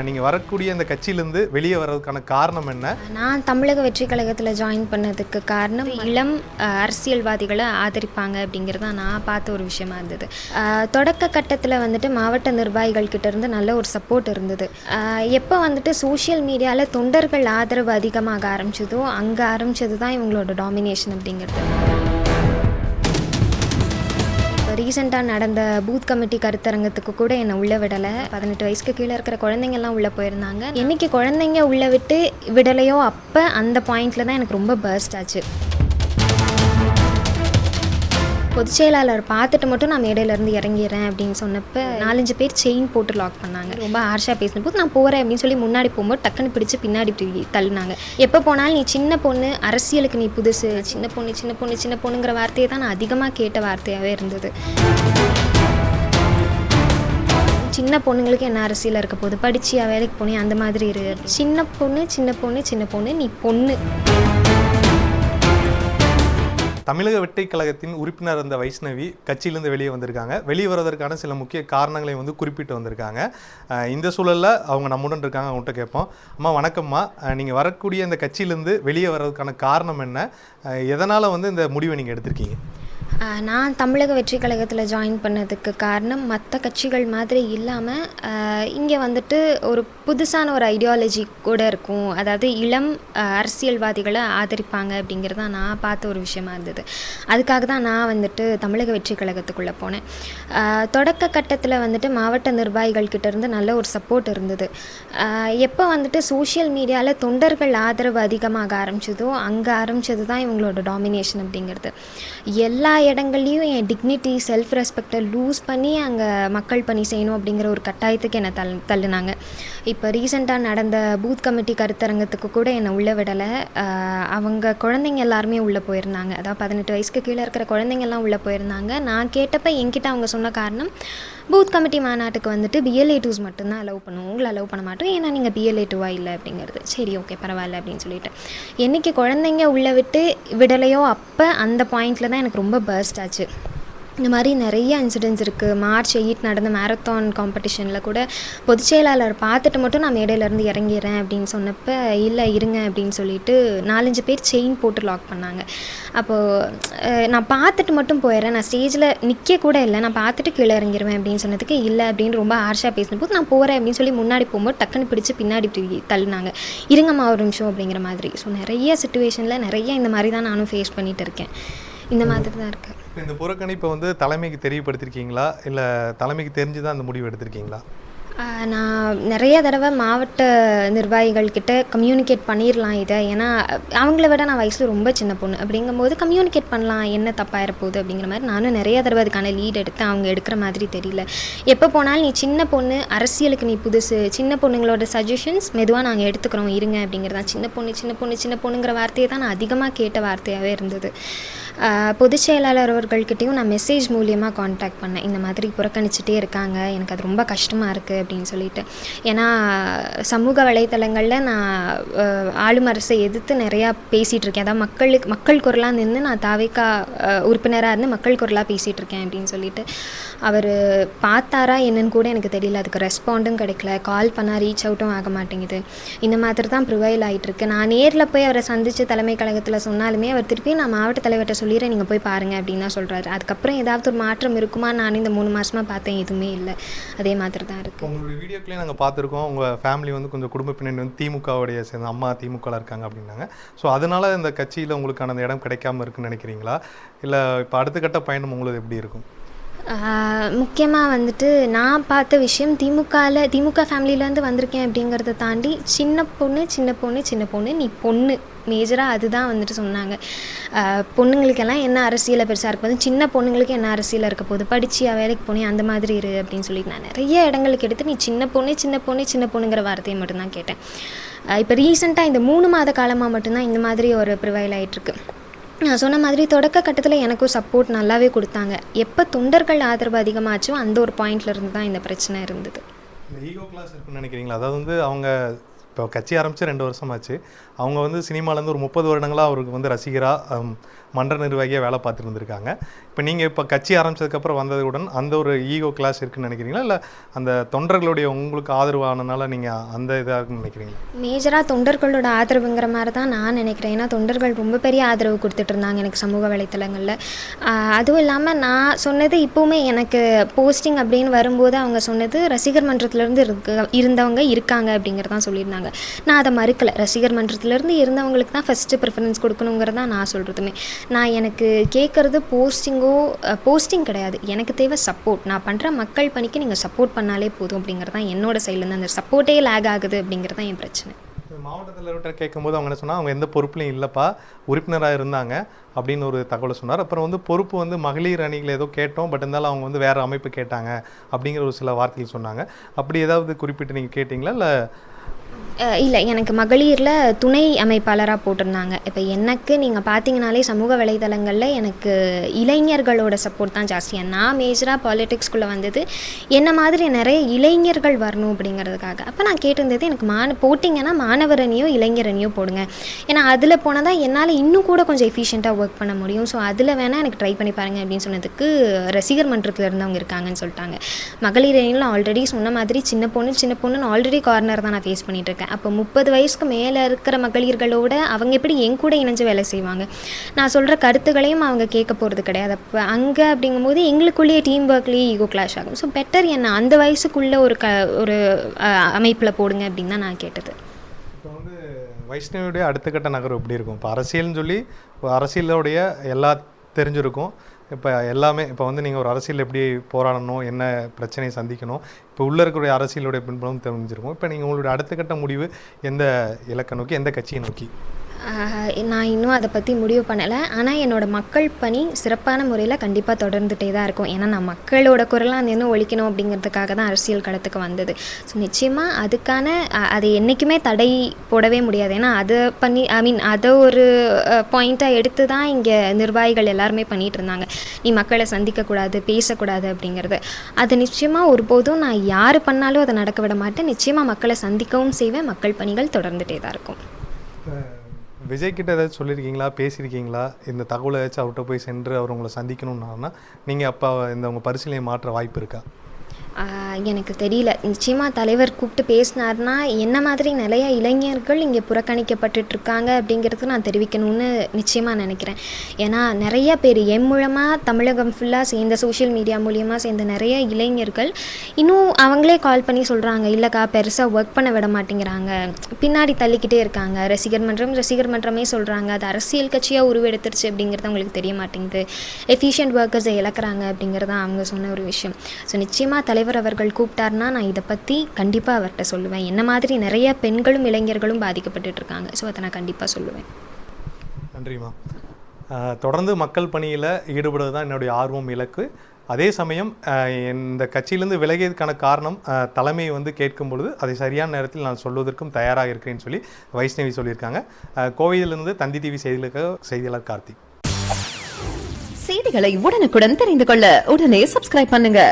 நீங்கள் வரக்கூடிய இந்த கட்சியிலேருந்து வெளியே வர்றதுக்கான காரணம் என்ன? நான் தமிழக வெற்றி கழகத்தில் ஜாயின் பண்ணதுக்கு காரணம் இளம் அரசியல்வாதிகளை ஆதரிப்பாங்க அப்படிங்கிறது தான் நான் பார்த்த ஒரு விஷயமா இருந்தது. தொடக்க கட்டத்தில் வந்துட்டு மாவட்ட நிர்வாகிகள் கிட்ட இருந்து நல்ல ஒரு சப்போர்ட் இருந்தது. எப்போ வந்துட்டு சோஷியல் மீடியாவில் தொண்டர்கள் ஆதரவு அதிகமாக ஆரம்பிச்சதோ அங்கே ஆரம்பித்தது தான் இவங்களோட டாமினேஷன் அப்படிங்கிறது. ரீசெண்டாக நடந்த பூத் கமிட்டி கருத்தரங்கத்துக்கு கூட என்னை உள்ளே விடலை. 18 வயசுக்கு கீழே இருக்கிற குழந்தைங்கள்லாம் உள்ளே போயிருந்தாங்க. என்றைக்கு குழந்தைங்க உள்ளே விட்டு விடலையோ அப்போ அந்த பாயிண்டில் தான் எனக்கு ரொம்ப பர்ஸ்ட் ஆச்சு. பொதுச் செயலாளர் பார்த்துட்டு மட்டும் நான் மேடையிலேருந்து இறங்கிடுறேன் அப்படின்னு சொன்னப்போ 4-5 பேர் செயின் போட்டு லாக் பண்ணாங்க. ரொம்ப ஹார்ஷாக பேசினபோது நான் போகிறேன் அப்படின்னு சொல்லி முன்னாடி போகும்போது டக்குன்னு பிடிச்சி பின்னாடி தள்ளினாங்க. எப்போ போனாலும் நீ சின்ன பொண்ணு, அரசியலுக்கு நீ புதுசு, சின்ன பொண்ணு சின்ன பொண்ணு சின்ன பொண்ணுங்கிற வார்த்தையை தான் நான் அதிகமாக கேட்ட வார்த்தையாகவே இருந்தது. சின்ன பொண்ணுங்களுக்கு என்ன அரசியல் இருக்க போகுது, படிச்சியா வேலைக்கு போனேன் அந்த மாதிரி இரு. சின்ன பொண்ணு சின்ன பொண்ணு சின்ன பொண்ணு, நீ பொண்ணு. தமிழக வெற்றி கழகத்தின் உறுப்பினர் இருந்த வைஷ்ணவி கட்சியிலேருந்து வெளியே வந்திருக்காங்க. வெளியே வருவதற்கான சில முக்கிய காரணங்களை குறிப்பிட்டு வந்திருக்காங்க. இந்த சூழலில் அவங்க நம்முடன் இருக்காங்க, அவங்கள்ட்ட கேட்போம். அம்மா வணக்கம்மா, நீங்கள் வரக்கூடிய இந்த கட்சியிலேருந்து வெளியே வர்றதுக்கான காரணம் என்ன? எதனால் இந்த முடிவை நீங்கள் எடுத்திருக்கீங்க? நான் தமிழக வெற்றி கழகத்தில் ஜாயின் பண்ணதுக்கு காரணம் மற்ற கட்சிகள் மாதிரி இல்லாமல் இங்கே வந்துட்டு ஒரு புதுசான ஒரு ஐடியாலஜி கூட இருக்கும். அதாவது இளம் அரசியல்வாதிகளை ஆதரிப்பாங்க அப்படிங்கிறது தான் நான் பார்த்த ஒரு விஷயமா இருந்தது. அதுக்காக தான் நான் வந்துட்டு தமிழக வெற்றி கழகத்துக்குள்ளே போனேன். தொடக்க கட்டத்தில் வந்துட்டு மாவட்ட நிர்வாகிகள் கிட்ட இருந்து நல்ல ஒரு சப்போர்ட் இருந்தது. எப்போ வந்துட்டு சோஷியல் மீடியாவில் தொண்டர்கள் ஆதரவு அதிகமாக ஆரம்பிச்சதோ அங்கே ஆரம்பித்தது தான் இவங்களோட டாமினேஷன் அப்படிங்கிறது. எல்லா இடங்கள்லையும் என் டிக்னிட்டி, செல்ஃப் ரெஸ்பெக்டை லூஸ் பண்ணி அங்கே மக்கள் பணி செய்யணும் அப்படிங்கிற ஒரு கட்டாயத்துக்கு என்னை தள்ளுனாங்க. இப்போ ரீசெண்டாக நடந்த பூத் கமிட்டி கருத்தரங்கத்துக்கு கூட என்னை உள்ளே விடலை. அவங்க குழந்தைங்க எல்லாருமே உள்ளே போயிருந்தாங்க. அதாவது 18 வயசுக்கு கீழே இருக்கிற குழந்தைங்கள்லாம் உள்ளே போயிருந்தாங்க. நான் கேட்டப்போ என்கிட்ட அவங்க சொன்ன காரணம், பூத் கமிட்டி மாநாட்டுக்கு வந்துட்டு BLA 2s மட்டும்தான் அலோவ் பண்ணுவோம், உங்களை அலோவ் பண்ண மாட்டோம், ஏன்னா நீங்கள் BLA 2வா இல்லை அப்படிங்கிறது. சரி ஓகே பரவாயில்ல அப்படின்னு சொல்லிட்டு என்றைக்கு குழந்தைங்க உள்ளே விட்டு விடலையோ அப்போ அந்த பாயிண்டில் தான் எனக்கு ரொம்ப பர்ஸ்ட் ஆச்சு. இந்த மாதிரி நிறைய இன்சிடென்ட்ஸ் இருக்குது. March 8 நடந்த மேரத்தான் காம்படிஷனில் கூட பொதுச் செயலாளர் பார்த்துட்டு மட்டும் நான் மேடையிலேருந்து இறங்கிடுறேன் அப்படின்னு சொன்னப்போ இல்லை இருங்க அப்படின்னு சொல்லிட்டு 4-5 பேர் செயின் போட்டு லாக் பண்ணாங்க. அப்போது நான் பார்த்துட்டு மட்டும் போயிடுறேன், நான் ஸ்டேஜில் நிற்க கூட இல்லை, நான் பார்த்துட்டு கீழே இறங்கிடுவேன் அப்படின்னு சொன்னதுக்கு இல்லை அப்படின்னு ரொம்ப ஹார்ஷாக பேசினபோது நான் போகிறேன் அப்படின்னு சொல்லி முன்னாடி போகும்போது டக்குன்னு பிடிச்சி பின்னாடி தள்ளினாங்க. இருங்கம்மா ஒரு நிமிஷம் அப்படிங்கிற மாதிரி. ஸோ நிறைய சுச்சுவேஷனில் நிறைய இந்த மாதிரி தான் நானும் ஃபேஸ் பண்ணிகிட்டு இருக்கேன். இந்த மாதிரி தான் இருக்குது. இந்த புறக்கணிப்பை தலைமைக்கு தெரியப்படுத்திருக்கீங்களா, இல்லை தலைமைக்கு தெரிஞ்சு தான் அந்த முடிவு எடுத்திருக்கீங்களா? நான் நிறைய தடவை மாவட்ட நிர்வாகிகள்கிட்ட கம்யூனிகேட் பண்ணிடலாம் இதை, ஏன்னா அவங்கள விட நான் வயசில் ரொம்ப சின்ன பொண்ணு அப்படிங்கும்போது கம்யூனிகேட் பண்ணலாம், என்ன தப்பாயிர போகுது அப்படிங்கிற மாதிரி நானும் நிறைய தடவை அதுக்கான லீட் எடுத்து அவங்க எடுக்கிற மாதிரி தெரியல. எப்போ போனாலும் நீ சின்ன பொண்ணு, அரசியலுக்கு நீ புதுசு, சின்ன பொண்ணுங்களோட சஜஷன்ஸ் மெதுவாக நாங்கள் எடுத்துக்கிறோம் இருங்க அப்படிங்கிறதான். சின்ன பொண்ணு சின்ன பொண்ணு சின்ன பொண்ணுங்கிற வார்த்தையை தான் நான் அதிகமாக கேட்ட வார்த்தையாகவே இருந்தது. பொதுச் செயலாளர் அவர்கள்கிட்டையும் நான் மெசேஜ் மூலியமாக காண்டாக்ட் பண்ணேன். இந்த மாதிரி புறக்கணிச்சிட்டே இருக்காங்க, எனக்கு அது ரொம்ப கஷ்டமாக இருக்குது அப்படின்னு சொல்லிட்டு. ஏன்னா சமூக வலைத்தளங்களில் நான் ஆளும் அரசை எதிர்த்து நிறையா பேசிகிட்டு இருக்கேன். அதாவது மக்கள் குரலாக நின்று நான் தாவேக்கா உறுப்பினராக இருந்து மக்கள் குரலாக பேசிகிட்டு இருக்கேன் அப்படின்னு சொல்லிட்டு. அவர் பார்த்தாரா என்னன்னு கூட எனக்கு தெரியல. அதுக்கு ரெஸ்பாண்டும் கிடைக்கல, கால் பண்ணால் ரீச் அவுட்டும் ஆக மாட்டேங்குது. இந்த மாதிரி தான் ப்ரிவைல் ஆகிட்டுருக்கு. நான் நேரில் போய் அவரை சந்தித்து தலைமை கழகத்தில் சொன்னாலுமே அவர் திருப்பி நான் மாவட்ட தலைவர்கிட்ட சொல்லிடுறேன், நீங்கள் போய் பாருங்கள் அப்படின்னு தான் சொல்கிறாரு. அதுக்கப்புறம் ஏதாவது ஒரு மாற்றம் இருக்குமா நான் இந்த 3 மாதமாக பார்த்தேன், எதுவுமே இல்லை, அதே மாதிரி தான் இருக்குது. உங்களுடைய வீடியோக்களே நாங்கள் பார்த்துருக்கோம். உங்கள் ஃபேமிலி கொஞ்சம் குடும்ப பின்னணி திமுகவுடைய சேர்ந்த அம்மா திமுகவில் இருக்காங்க அப்படின்னாங்க. ஸோ அதனால் இந்த கட்சியில் உங்களுக்கான அந்த இடம் கிடைக்காம இருக்குன்னு நினைக்கிறீங்களா, இல்லை இப்போ அடுத்த கட்ட பயணம் உங்களுக்கு எப்படி இருக்கும்? முக்கியமாக வந்துட்டு நான் பார்த்த விஷயம், திமுக ஃபேமிலியிலேருந்து வந்திருக்கேன் அப்படிங்கிறத தாண்டி சின்ன பொண்ணு சின்ன பொண்ணு சின்ன பொண்ணு, நீ பொண்ணு, மேஜராக அதுதான் வந்துட்டு சொன்னாங்க. பொண்ணுங்களுக்கெல்லாம் என்ன அரசியலை பெருசாக இருக்க போகுது, சின்ன பொண்ணுங்களுக்கு என்ன அரசியல் இருக்க போகுது, படிச்சியா வேலைக்கு போனேன் அந்த மாதிரி இரு அப்படின்னு சொல்லிட்டு நான் நிறைய இடங்களுக்கு எடுத்து நீ சின்ன பொண்ணு சின்ன பொண்ணு சின்ன பொண்ணுங்கிற வார்த்தையை மட்டும்தான் கேட்டேன். இப்போ ரீசெண்டாக இந்த 3 மாத காலமாக மட்டும்தான் இந்த மாதிரி ஒரு ப்ரிவைல் ஆகிட்டுருக்கு. நான் சொன்ன மாதிரி தொடக்க கட்டத்தில் எனக்கும் சப்போர்ட் நல்லாவே கொடுத்தாங்க. எப்போ தொண்டர்கள் ஆதரவு அதிகமாச்சோ அந்த ஒரு பாயிண்ட்ல இருந்து தான் இந்த பிரச்சனை இருந்தது. இந்த ஈகோ கிளாஸ் இருக்குன்னு நினைக்கிறீங்களா? அதாவது அவங்க இப்போ கட்சி ஆரம்பித்து 2 வருஷமாச்சு. அவங்க சினிமாலேருந்து ஒரு 30 வருடங்களாக அவருக்கு ரசிகராக மன்ற நிர்வாகியாக வேலை பார்த்துட்டு இருந்திருக்காங்க. இப்போ நீங்கள் இப்போ கட்சி ஆரம்பித்ததுக்கப்புறம் வந்ததுடன் அந்த ஒரு ஈகோ கிளாஸ் இருக்குன்னு நினைக்கிறீங்களா, இல்லை அந்த தொண்டர்களுடைய உங்களுக்கு ஆதரவானனால நீங்கள் அந்த இதாக இருக்குன்னு நினைக்கிறீங்களா? மேஜராக தொண்டர்களோட ஆதரவுங்கிற மாதிரி தான் நான் நினைக்கிறேன். ஏன்னா தொண்டர்கள் ரொம்ப பெரிய ஆதரவு கொடுத்துட்டு இருந்தாங்க எனக்கு சமூக வலைத்தளங்களில். அதுவும் இல்லாமல் நான் சொன்னது இப்போவுமே எனக்கு போஸ்டிங் அப்படின்னு வரும்போது அவங்க சொன்னது ரசிகர் மன்றத்திலேருந்து இருந்தவங்க இருக்காங்க அப்படிங்கிறதான் சொல்லியிருந்தாங்க. நான் அதை மறுக்கலை. ரசிகர் மன்றத்திலேருந்து இருந்தவங்களுக்கு தான் ஃபஸ்ட்டு ப்ரிஃபரன்ஸ் கொடுக்கணுங்கிறதான் நான் சொல்கிறதுமே. நான் எனக்கு கேட்குறது போஸ்டிங் கிடையாது, எனக்கு தேவை சப்போர்ட். நான் பண்ணுற மக்கள் பணிக்கு நீங்கள் சப்போர்ட் பண்ணாலே போதும் அப்படிங்கிறது தான் என்னோட சைட்லேருந்து. அந்த சப்போர்ட்டே லேக் ஆகுது அப்படிங்கிறது தான் என் பிரச்சனை. மாவட்ட தலைவர்கிட்ட கேட்கும்போது அவங்க என்ன சொன்னால், அவங்க எந்த பொறுப்புலையும் இல்லைப்பா, உறுப்பினராக இருந்தாங்க அப்படின்னு ஒரு தகவலை சொன்னார். அப்புறம் வந்து பொறுப்பு வந்து மகளிர் அணிகள் ஏதோ கேட்டோம், பட் இருந்தாலும் அவங்க வந்து வேறு அமைப்பு கேட்டாங்க அப்படிங்கிற ஒரு சில வார்த்தைகள் சொன்னாங்க. அப்படி ஏதாவது குறிப்பிட்டு நீங்கள் கேட்டிங்களா, இல்லை? இல்லை, எனக்கு மகளிரில் துணை அமைப்பாளராக போட்டிருந்தாங்க. இப்போ எனக்கு நீங்கள் பார்த்தீங்கனாலே சமூக வலைதளங்களில் எனக்கு இளைஞர்களோட சப்போர்ட் தான் ஜாஸ்தியாக. நான் மேஜராக பாலிடிக்ஸ்குள்ளே வந்தது என்ன மாதிரி நிறைய இளைஞர்கள் வரணும் அப்படிங்கிறதுக்காக. அப்போ நான் கேட்டிருந்தது, எனக்கு போட்டிங்கன்னா மாணவர் அணியோ இளைஞர் அணியோ போடுங்க, ஏன்னா அதில் போனால் தான் என்னால் இன்னும் கூட கொஞ்சம் எஃபிஷியண்ட்டாக ஒர்க் பண்ண முடியும். ஸோ அதில் வேணால் எனக்கு ட்ரை பண்ணி பாருங்கள் அப்படின்னு சொன்னதுக்கு ரசிகர் மன்றத்தில் இருந்தவங்க இருக்காங்கன்னு சொல்லிட்டாங்க. மகளிர் அணியில் ஆல்ரெடி சொன்ன மாதிரி சின்ன பொண்ணுன்னு ஆல்ரெடி கார்னர் தான் நான் ஃபேஸ் பண்ணிகிட்ருக்கேன். அப்போ 30 வயசுக்கு மேலே இருக்கிற மகளிர்களோட அவங்க எப்படி என் கூட இணைஞ்சு வேலை செய்வாங்க? நான் சொல்கிற கருத்துக்களையும் அவங்க கேட்க போகிறது கிடையாது. அப்போ அங்கே அப்படிங்கும்போது எங்களுக்குள்ளேயே டீம் ஒர்க்லேயே ஈகோ கிளாஷ் ஆகும். ஸோ பெட்டர் என்ன அந்த வயசுக்குள்ளே ஒரு அமைப்பில் போடுங்க அப்படின்னு தான் நான் கேட்டது. இப்போ வந்து வைஷ்ணவியுடைய அடுத்த கட்ட நகரம் எப்படி இருக்கும்? இப்போ அரசியல்னு சொல்லி அரசியலோடைய எல்லா தெரிஞ்சிருக்கும். இப்போ எல்லாமே இப்போ வந்து நீங்கள் ஒரு அரசியல் எப்படி போராடணும், என்ன பிரச்சனையை சந்திக்கணும், இப்போ உள்ளே இருக்கக்கூடிய அரசியலுடைய பின்புலம் தெரிஞ்சிருக்கும். இப்போ நீங்கள் உங்களுடைய அடுத்த கட்ட முடிவு எந்த இலக்கை நோக்கி, எந்த கட்சியை நோக்கி? நான் இன்னும் அதை பற்றி முடிவு பண்ணலை. ஆனால் என்னோடய மக்கள் பணி சிறப்பான முறையில் கண்டிப்பாக தொடர்ந்துகிட்டே தான் இருக்கும். ஏன்னா நான் மக்களோட குரலாக அந்த இன்னும் ஒழிக்கணும் அப்படிங்கிறதுக்காக தான் அரசியல் களத்துக்கு வந்தது. ஸோ நிச்சயமாக அதுக்கான அதை என்றைக்குமே தடை போடவே முடியாது. ஏன்னா அதை ஒரு பாயிண்ட்டாக எடுத்து தான் இங்கே நிர்வாகிகள் எல்லாருமே பண்ணிகிட்டு இருந்தாங்க. நீ மக்களை சந்திக்கக்கூடாது, பேசக்கூடாது அப்படிங்கிறது. அது நிச்சயமாக ஒருபோதும் நான் யார் பண்ணாலும் அதை நடக்க விட மாட்டேன். நிச்சயமாக மக்களை சந்திக்கவும் செய்வேன். மக்கள் பணிகள் தொடர்ந்துகிட்டே தான் இருக்கும். விஜய் கிட்ட ஏதாச்சும் சொல்லியிருக்கீங்களா, பேசியிருக்கீங்களா? இந்த தகவலை ஏதாச்சும் அவர்கிட்ட போய் சென்று அவர் உங்களை சந்திக்கணும்னா நீங்கள் அப்போ இந்த உங்கள் பரிசீலனை மாற்ற வாய்ப்பு இருக்கா? எனக்கு தெரியல. நிச்சயமாக தலைவர் கூப்பிட்டு பேசினார்னா என்ன மாதிரி நிறைய இளைஞர்கள் இங்கே புறக்கணிக்கப்பட்டுருக்காங்க அப்படிங்கிறது நான் தெரிவிக்கணும்னு நிச்சயமாக நினைக்கிறேன். ஏன்னா நிறைய பேர் என் மூலமாக தமிழகம் ஃபுல்லாக சேர்ந்த சோஷியல் மீடியா மூலியமாக சேர்ந்த நிறைய இளைஞர்கள் இன்னும் அவங்களே கால் பண்ணி சொல்கிறாங்க, இல்லைக்கா பெருசாக ஒர்க் பண்ண விட மாட்டேங்கிறாங்க, பின்னாடி தள்ளிக்கிட்டே இருக்காங்க. ரசிகர் மன்றமே சொல்கிறாங்க அது அரசியல் கட்சியாக உருவெடுத்துருச்சு அப்படிங்கிறது அவங்களுக்கு தெரிய மாட்டேங்குது. எஃபிஷியன்ட் ஒர்க்கர்ஸை இழக்கிறாங்க அப்படிங்கிறது தான் அவங்க சொன்ன ஒரு விஷயம். ஸோ நிச்சயமாக தலைவர் அவர்கள் கூப்பிட்டார்னா நான் இதை பற்றி கண்டிப்பாக அவர்கிட்ட சொல்லுவேன். என்ன மாதிரி நிறைய பெண்களும் இளைஞர்களும் பாதிக்கப்பட்டு இருக்காங்க. ஸோ அதை நான் கண்டிப்பாக சொல்லுவேன். நன்றிம்மா. தொடர்ந்து மக்கள் பணியில் ஈடுபடுவது தான் என்னுடைய ஆர்வம், இலக்கு. அதே சமயம் இந்த கட்சியிலேருந்து விலகியதுக்கான காரணம் தலைமையை வந்து கேட்கும் பொழுது அதை சரியான நேரத்தில் நான் சொல்வதற்கும் தயாராக இருக்கேன்னு சொல்லி வைஷ்ணவி சொல்லியிருக்காங்க. கோவையிலிருந்து தந்தி டிவி செய்தியாளர் கார்த்திக். செய்திகளை உடனுக்குடன் தெரிந்து கொள்ள உடனே சப்ஸ்கிரைப் பண்ணுங்க.